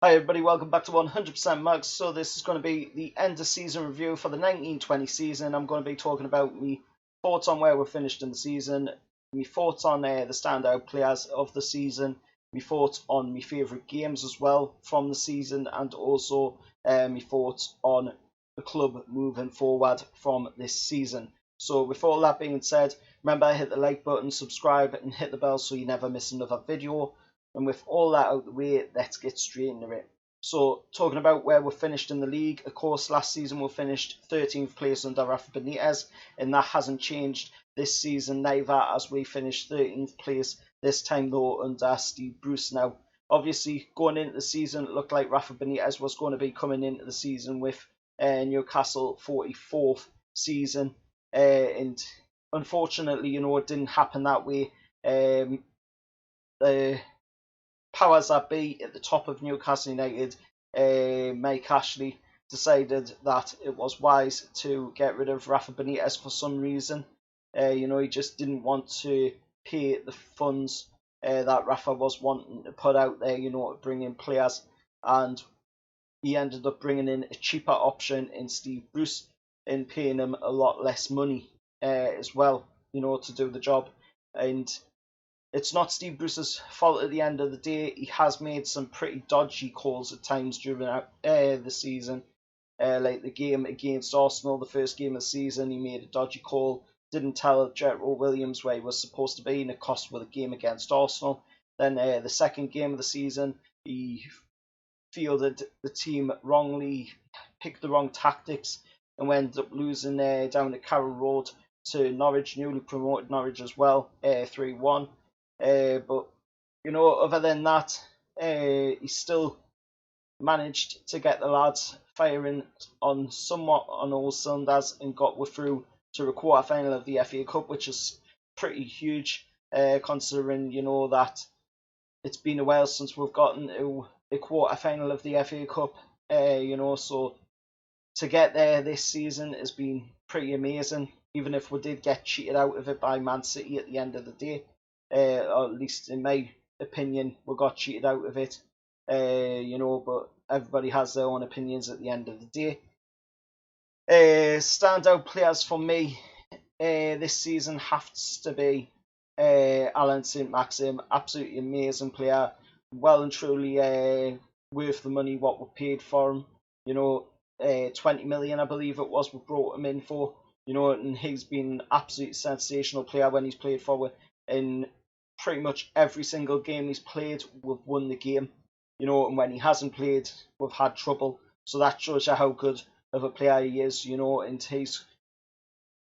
Hi everybody, welcome back to 100% Mugs. So this is going to be the end of season review for the 1920 season. I'm going to be talking about my thoughts on where we're finished in the season, my thoughts on the standout players of the season, my thoughts on my favourite games as well from the season, and also my thoughts on the club moving forward from this season. So with all that being said, remember hit the like button, subscribe and hit the bell so you never miss another video. And with all that out of the way, let's get straight into it. So, talking about where we're finished in the league, of course, last season we finished 13th place under Rafa Benitez, and that hasn't changed this season neither, as we finished 13th place this time though under Steve Bruce. Now, obviously, going into the season, it looked like Rafa Benitez was going to be coming into the season with Newcastle 44th season, and unfortunately, it didn't happen that way. The powers that be at the top of Newcastle United, Mike Ashley, decided that it was wise to get rid of Rafa Benitez for some reason. He just didn't want to pay the funds that Rafa was wanting to put out there, to bring in players. And he ended up bringing in a cheaper option in Steve Bruce and paying him a lot less money as well, to do the job. And it's not Steve Bruce's fault at the end of the day. He has made some pretty dodgy calls at times during the season. Like the game against Arsenal, the first game of the season, he made a dodgy call. Didn't tell Jethro Williams where he was supposed to be, and it cost with a game against Arsenal. Then the second game of the season, he fielded the team wrongly, picked the wrong tactics, and ended up losing down at Carroll Road to Norwich, newly promoted Norwich as well, 3-1. But other than that, he still managed to get the lads firing on somewhat on all cylinders and got through to a quarter final of the FA Cup, which is pretty huge, considering that it's been a while since we've gotten to a quarter final of the FA Cup. So to get there this season has been pretty amazing, even if we did get cheated out of it by Man City at the end of the day. Or at least in my opinion, we got cheated out of it. But everybody has their own opinions at the end of the day. Standout players for me this season has to be Alan St-Maxim. Absolutely amazing player. Well and truly worth the money what we paid for him. 20 million, I believe it was, we brought him in for. And he's been an absolutely sensational player when he's played forward. In pretty much every single game he's played, we've won the game. And when he hasn't played, we've had trouble. So that shows you how good of a player he is, and he's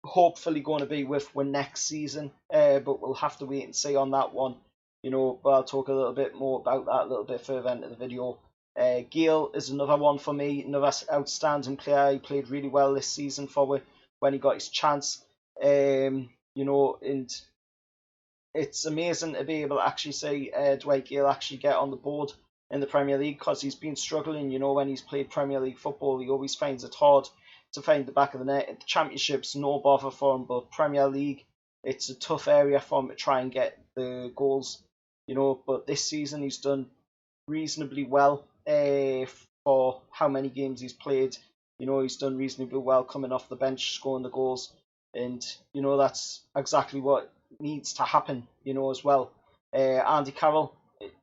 hopefully going to be with one next season. But we'll have to wait and see on that one. But I'll talk a little bit more about that a little bit further into the video. Gale is another one for me, another outstanding player. He played really well this season for when he got his chance. And it's amazing to be able to actually see Dwight Gale actually get on the board in the Premier League, because he's been struggling. When he's played Premier League football, he always finds it hard to find the back of the net. The Championship's no bother for him, but Premier League, it's a tough area for him to try and get the goals. But this season he's done reasonably well for how many games he's played. He's done reasonably well coming off the bench, scoring the goals, and that's exactly what needs to happen, as well. Andy Carroll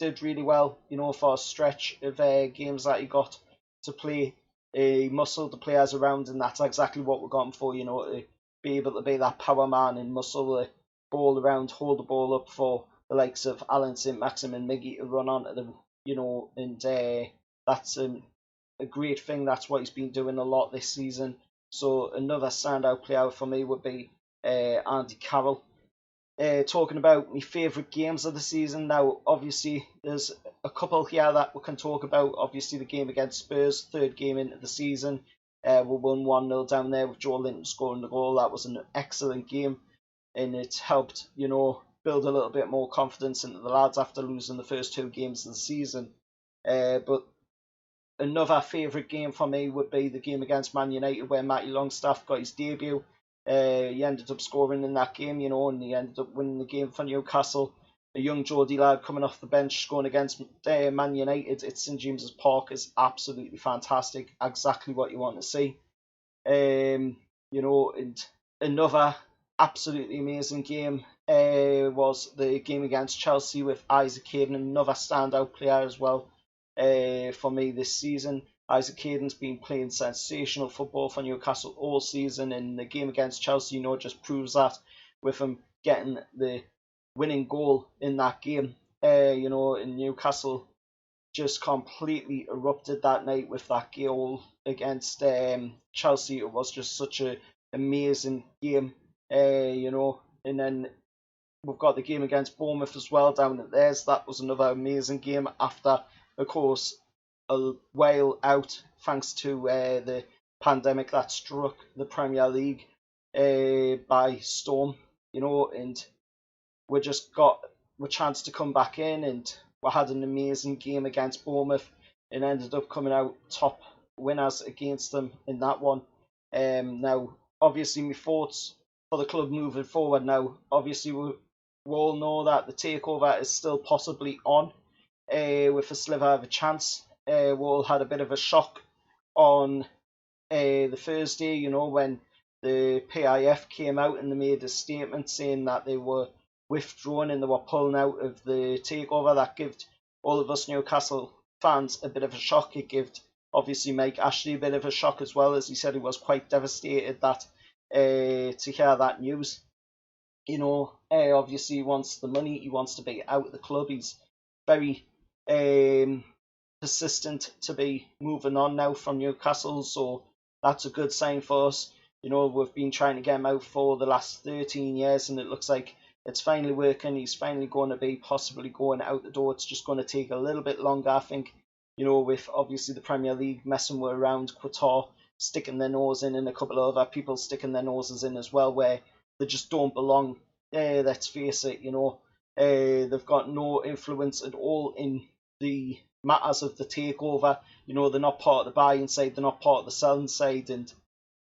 did really well, for a stretch of games that he got to play. He muscled the players around, and that's exactly what we're going for, to be able to be that power man and muscle the ball around, hold the ball up for the likes of Alan St-Maxim and Miggy to run onto them, and that's a great thing. That's what he's been doing a lot this season. So another standout player for me would be Andy Carroll. Talking about my favourite games of the season. Now, obviously, there's a couple here that we can talk about. Obviously, the game against Spurs, third game into the season. We won 1-0 down there with Joe Linton scoring the goal. That was an excellent game, and it helped, build a little bit more confidence into the lads after losing the first two games of the season. But another favourite game for me would be the game against Man United, where Matty Longstaff got his debut. He ended up scoring in that game, and he ended up winning the game for Newcastle. a young Geordie lad coming off the bench going against Man United at St James's Park is absolutely fantastic. Exactly what you want to see. And another absolutely amazing game was the game against Chelsea with Isaac Hayden, another standout player as well for me this season. Isaac Hayden's been playing sensational football for Newcastle all season, and the game against Chelsea, just proves that with him getting the winning goal in that game. In Newcastle just completely erupted that night with that goal against Chelsea. It was just such an amazing game, and then we've got the game against Bournemouth as well down at theirs. That was another amazing game after, of course, a while out thanks to the pandemic that struck the Premier League by storm, and we just got a chance to come back in, and we had an amazing game against Bournemouth and ended up coming out top winners against them in that one. Now, obviously, my thoughts for the club moving forward now, obviously, we all know that the takeover is still possibly on with a sliver of a chance. We all had a bit of a shock on the Thursday, when the PIF came out and they made a statement saying that they were withdrawn and they were pulling out of the takeover. That gave all of us Newcastle fans a bit of a shock. It gave obviously Mike Ashley a bit of a shock as well, as he said he was quite devastated that to hear that news. Obviously he wants the money, he wants to be out of the club. He's very persistent to be moving on now from Newcastle, so that's a good sign for us. We've been trying to get him out for the last 13 years, and it looks like it's finally working. He's finally going to be possibly going out the door. It's just going to take a little bit longer, I think, with obviously the Premier League messing around, Qatar sticking their nose in, and a couple of other people sticking their noses in as well, where they just don't belong. Let's face it, they've got no influence at all in the matters of the takeover. They're not part of the buying side, they're not part of the selling side, and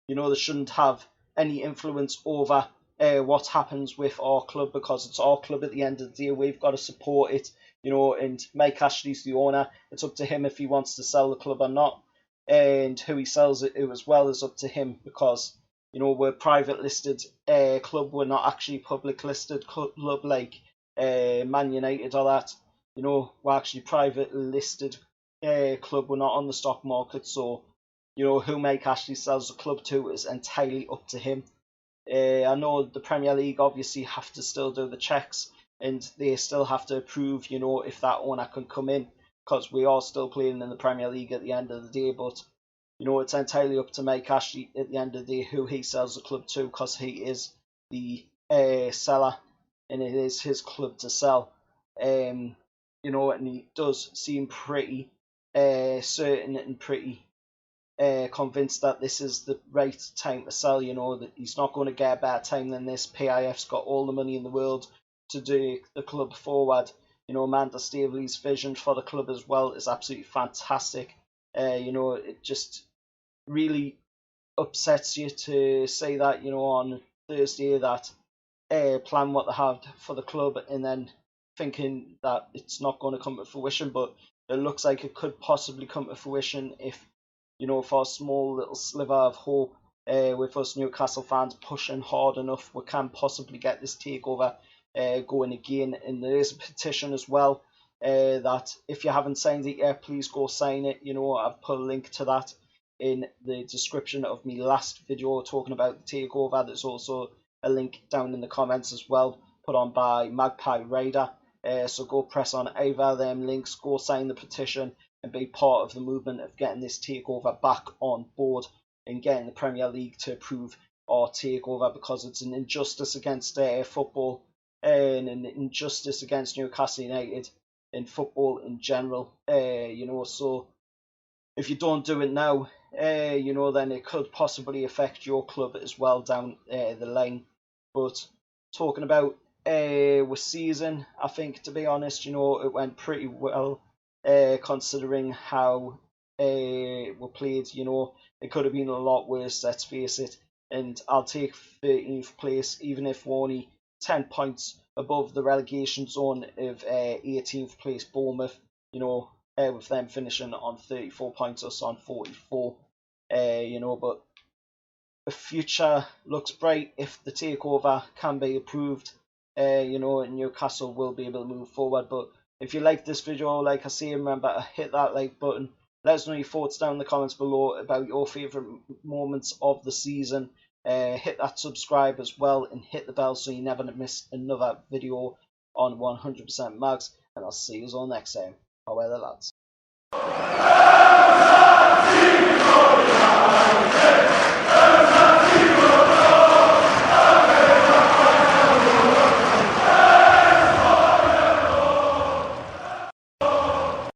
they shouldn't have any influence over what happens with our club, because it's our club at the end of the day. We've got to support it, and Mike Ashley's the owner. It's up to him if he wants to sell the club or not, and who he sells it to as well is up to him, because we're a private listed club. We're not actually public listed club like Man United or that. We're actually private listed club. We're not on the stock market, so who Mike Ashley sells the club to is entirely up to him. I know the Premier League obviously have to still do the checks, and they still have to approve, if that owner can come in, because we are still playing in the Premier League at the end of the day. But it's entirely up to Mike Ashley at the end of the day who he sells the club to, because he is the seller and it is his club to sell. And he does seem pretty certain and pretty convinced that this is the right time to sell. That he's not going to get a better time than this. PIF's got all the money in the world to do the club forward. Amanda Staveley's vision for the club as well is absolutely fantastic. It just really upsets you to say that, on Thursday, that plan what they have for the club and then thinking that it's not going to come to fruition. But it looks like it could possibly come to fruition if, for a small little sliver of hope, with us Newcastle fans pushing hard enough, we can possibly get this takeover going again. And there is a petition as well that if you haven't signed it yet, please go sign it. I've put a link to that in the description of my last video talking about the takeover. There's also a link down in the comments as well, put on by Magpie Raider. So go press on either of them links, go sign the petition and be part of the movement of getting this takeover back on board and getting the Premier League to approve our takeover, because it's an injustice against football and an injustice against Newcastle United and football in general. So if you don't do it now, then it could possibly affect your club as well down the line. But talking about with season, I think, to be honest, it went pretty well considering how we played. It could have been a lot worse, let's face it. And I'll take 13th place, even if we only 10 points above the relegation zone of 18th place Bournemouth, with them finishing on 34 points, us on 44. But the future looks bright if the takeover can be approved. Newcastle will be able to move forward. But if you like this video, like I say, remember to hit that like button. Let us know your thoughts down in the comments below about your favourite moments of the season. Hit that subscribe as well and hit the bell so you never miss another video on 100% Mags. And I'll see you all next time. However, lads.